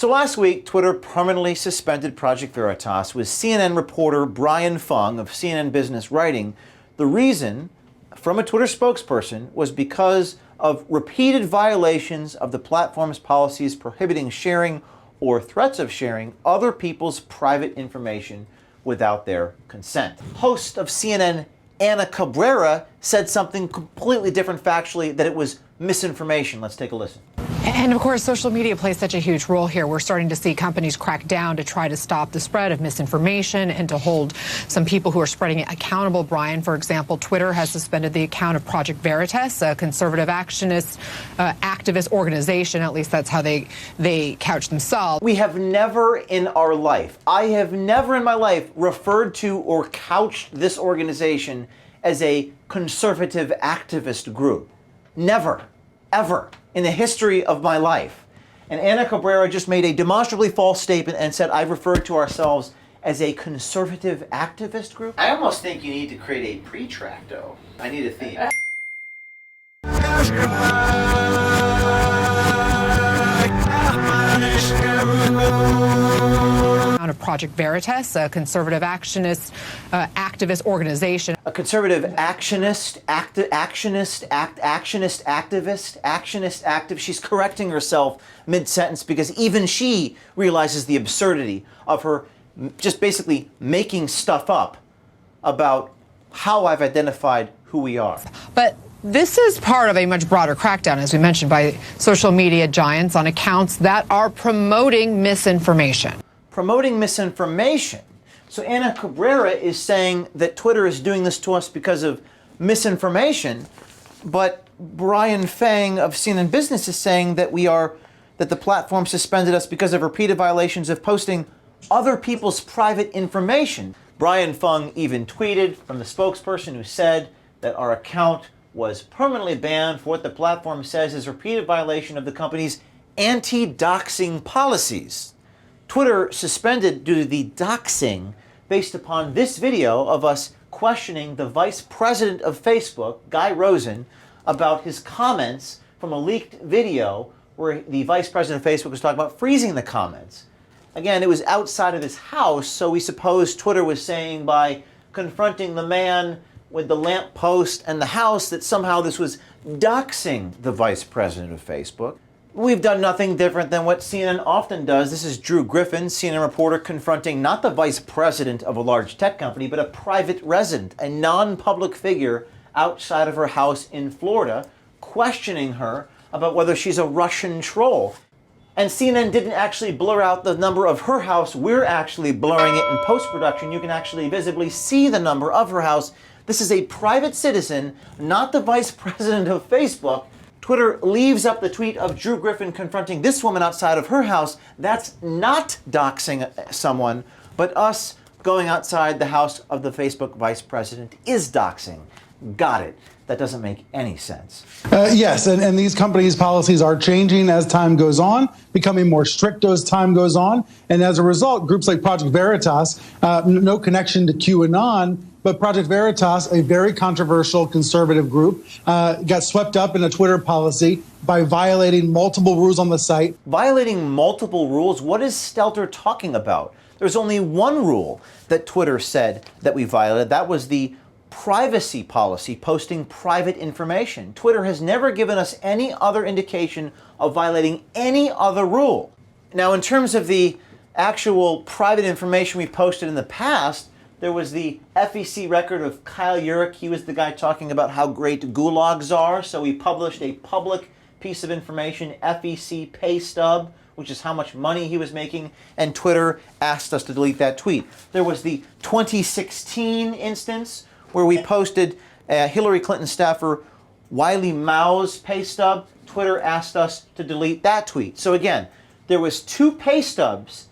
So last week, Twitter permanently suspended Project Veritas, with CNN reporter Brian Fung of CNN Business writing, the reason, from a Twitter spokesperson, was because of repeated violations of the platform's policies prohibiting sharing or threats of sharing other people's private information without their consent. Host of CNN, Ana Cabrera, said something completely different factually, that it was misinformation. Let's take a listen. And of course, social media plays such a huge role here. We're starting to see companies crack down to try to stop the spread of misinformation and to hold some people who are spreading it accountable. Brian, for example, Twitter has suspended the account of Project Veritas, a conservative activist organization. At least that's how they couch themselves. We have never in our life, I have never in my life referred to or couched this organization as a conservative activist group. Never, ever in the history of my life. And Ana Cabrera just made a demonstrably false statement and said I've referred to ourselves as a conservative activist group. I almost think you need to create a PRETRACTO. I need a theme. Of Project Veritas, a conservative activist organization. A conservative activist. She's correcting herself mid-sentence because even she realizes the absurdity of her just basically making stuff up about how I've identified who we are. But this is part of a much broader crackdown, as we mentioned, by social media giants on accounts that are promoting misinformation. Promoting misinformation. So Ana Cabrera is saying that Twitter is doing this to us because of misinformation, but Brian Fang of CNN Business is saying that that the platform suspended us because of repeated violations of posting other people's private information. Brian Fung even tweeted from the spokesperson who said that our account was permanently banned for what the platform says is repeated violation of the company's anti-doxing policies. Twitter suspended due to the doxing based upon this video of us questioning the vice president of Facebook, Guy Rosen, about his comments from a leaked video where the vice president of Facebook was talking about freezing the comments. Again, it was outside of his house, so we suppose Twitter was saying by confronting the man with the lamppost and the house that somehow this was doxing the vice president of Facebook. We've done nothing different than what CNN often does. This is Drew Griffin, CNN reporter, confronting not the vice president of a large tech company, but a private resident, a non-public figure outside of her house in Florida, questioning her about whether she's a Russian troll. And CNN didn't actually blur out the number of her house. We're actually blurring it in post-production. You can actually visibly see the number of her house. This is a private citizen, not the vice president of Facebook. Twitter leaves up the tweet of Drew Griffin confronting this woman outside of her house. That's not doxing someone, but us going outside the house of the Facebook vice president is doxing. Got it. That doesn't make any sense. Yes, and these companies' policies are changing as time goes on, becoming more strict as time goes on. And as a result, groups like Project Veritas, no connection to QAnon, but Project Veritas, a very controversial conservative group, got swept up in a Twitter policy by violating multiple rules on the site. Violating multiple rules? What is Stelter talking about? There's only one rule that Twitter said that we violated. That was the privacy policy, posting private information. Twitter has never given us any other indication of violating any other rule. Now, in terms of the actual private information we posted in the past, there was the FEC record of Kyle Urich. He was the guy talking about how great gulags are. So we published a public piece of information, FEC pay stub, which is how much money he was making, and Twitter asked us to delete that tweet. There was the 2016 instance where we posted Hillary Clinton staffer Wiley Mao's pay stub. Twitter asked us to delete that tweet. So again, there was two pay stubs,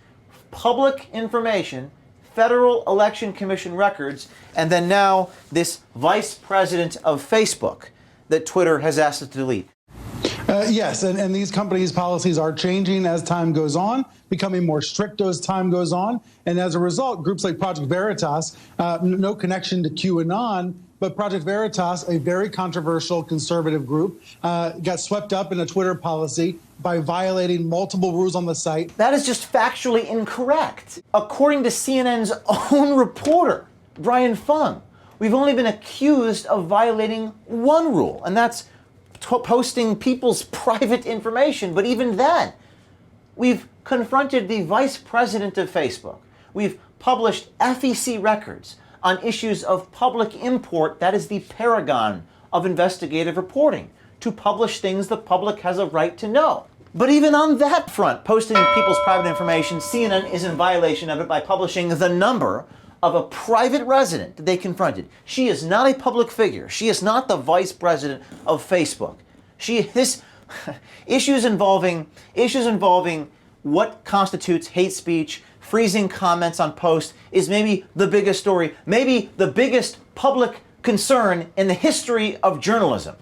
public information, Federal Election Commission records, and then now this vice president of Facebook that Twitter has asked us to delete. Yes, and these companies' policies are changing as time goes on, becoming more strict as time goes on. And as a result, groups like Project Veritas, no connection to QAnon, but Project Veritas, a very controversial conservative group, got swept up in a Twitter policy by violating multiple rules on the site. That is just factually incorrect. According to CNN's own reporter, Brian Fung, we've only been accused of violating one rule, and that's posting people's private information. But even then, we've confronted the vice president of Facebook. We've published FEC records on issues of public import. That is the paragon of investigative reporting, to publish things the public has a right to know. But even on that front, posting people's private information, CNN is in violation of it by publishing the number of a private resident that they confronted. She is not a public figure. She is not the vice president of Facebook. Issues involving what constitutes hate speech, freezing comments on posts is maybe the biggest story, maybe the biggest public concern in the history of journalism.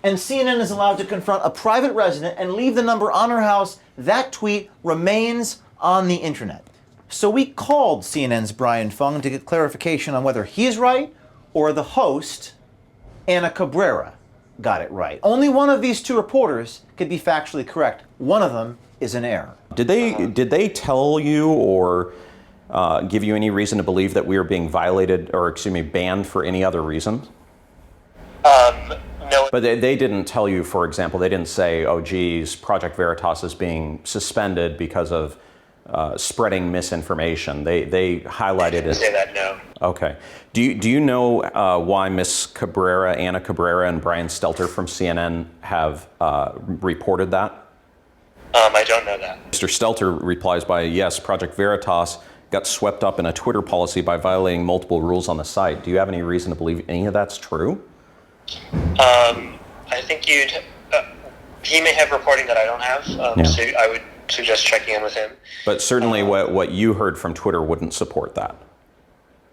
And CNN is allowed to confront a private resident and leave the number on her house. That tweet remains on the internet. So we called CNN's Brian Fung to get clarification on whether he's right or the host, Ana Cabrera, got it right. Only one of these two reporters could be factually correct. One of them is an error. Did they tell you or give you any reason to believe that we were being violated or, banned for any other reason? No. But they didn't tell you, for example, they didn't say, oh, geez, Project Veritas is being suspended because of spreading misinformation. They highlighted it. Didn't say that, no. Okay. Do you know why Ms. Cabrera, Ana Cabrera, and Brian Stelter from CNN have reported that? I don't know that. Mr. Stelter replies by, yes, Project Veritas got swept up in a Twitter policy by violating multiple rules on the site. Do you have any reason to believe any of that's true? I think he may have reporting that I don't have, so I would suggest checking in with him. But certainly what you heard from Twitter wouldn't support that.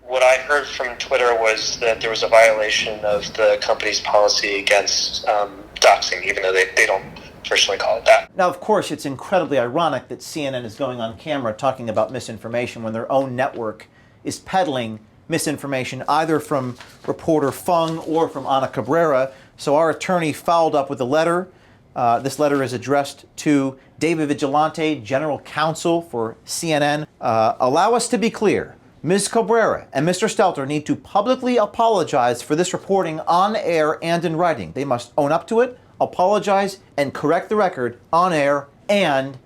What I heard from Twitter was that there was a violation of the company's policy against doxing, even though they don't personally call it that. Now, of course, it's incredibly ironic that CNN is going on camera talking about misinformation when their own network is peddling misinformation either from reporter Fung or from Ana Cabrera. So our attorney followed up with a letter. This letter is addressed to David Vigilante, General Counsel for CNN. Allow us to be clear. Ms. Cabrera and Mr. Stelter need to publicly apologize for this reporting on air and in writing. They must own up to it, apologize, and correct the record on air and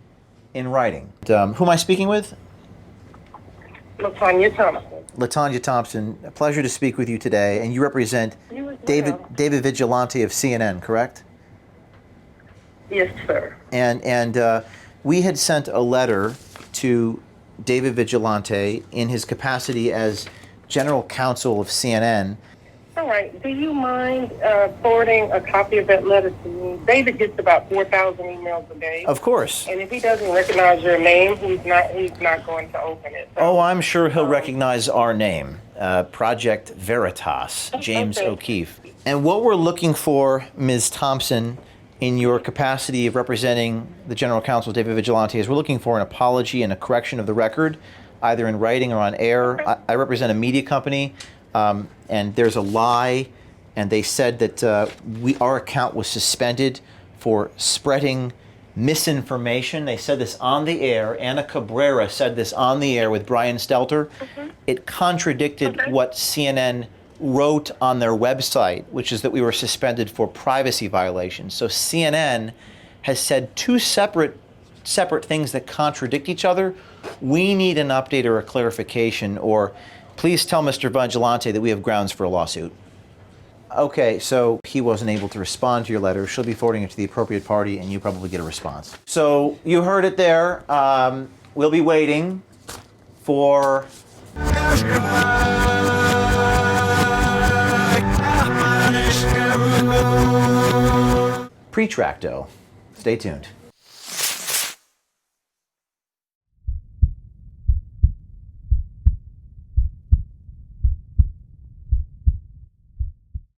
in writing. Who am I speaking with? LaTanya Thompson. LaTanya Thompson, a pleasure to speak with you today. And you represent David Vigilante of CNN, correct? Yes, sir. And we had sent a letter to David Vigilante in his capacity as General Counsel of CNN. All right. Do you mind forwarding a copy of that letter to me? David gets about 4,000 emails a day. Of course. And if he doesn't recognize your name, he's not going to open it. So, Oh, I'm sure he'll recognize our name, Project Veritas, James O'Keefe. And what we're looking for, Ms. Thompson, in your capacity of representing the General Counsel, David Vigilante, is we're looking for an apology and a correction of the record, either in writing or on air. I represent a media company, and there's a lie, and they said that our account was suspended for spreading misinformation. They said this on the air. Ana Cabrera said this on the air with Brian Stelter. It contradicted what CNN wrote on their website, which is that we were suspended for privacy violations. So CNN has said two separate things that contradict each other. We need an update or a clarification, or please tell Mr. Vigilante that we have grounds for a lawsuit. Okay, so he wasn't able to respond to your letter. She'll be forwarding it to the appropriate party, and you probably get a response. So you heard it there. We'll be waiting for PRETRACTO. Stay tuned.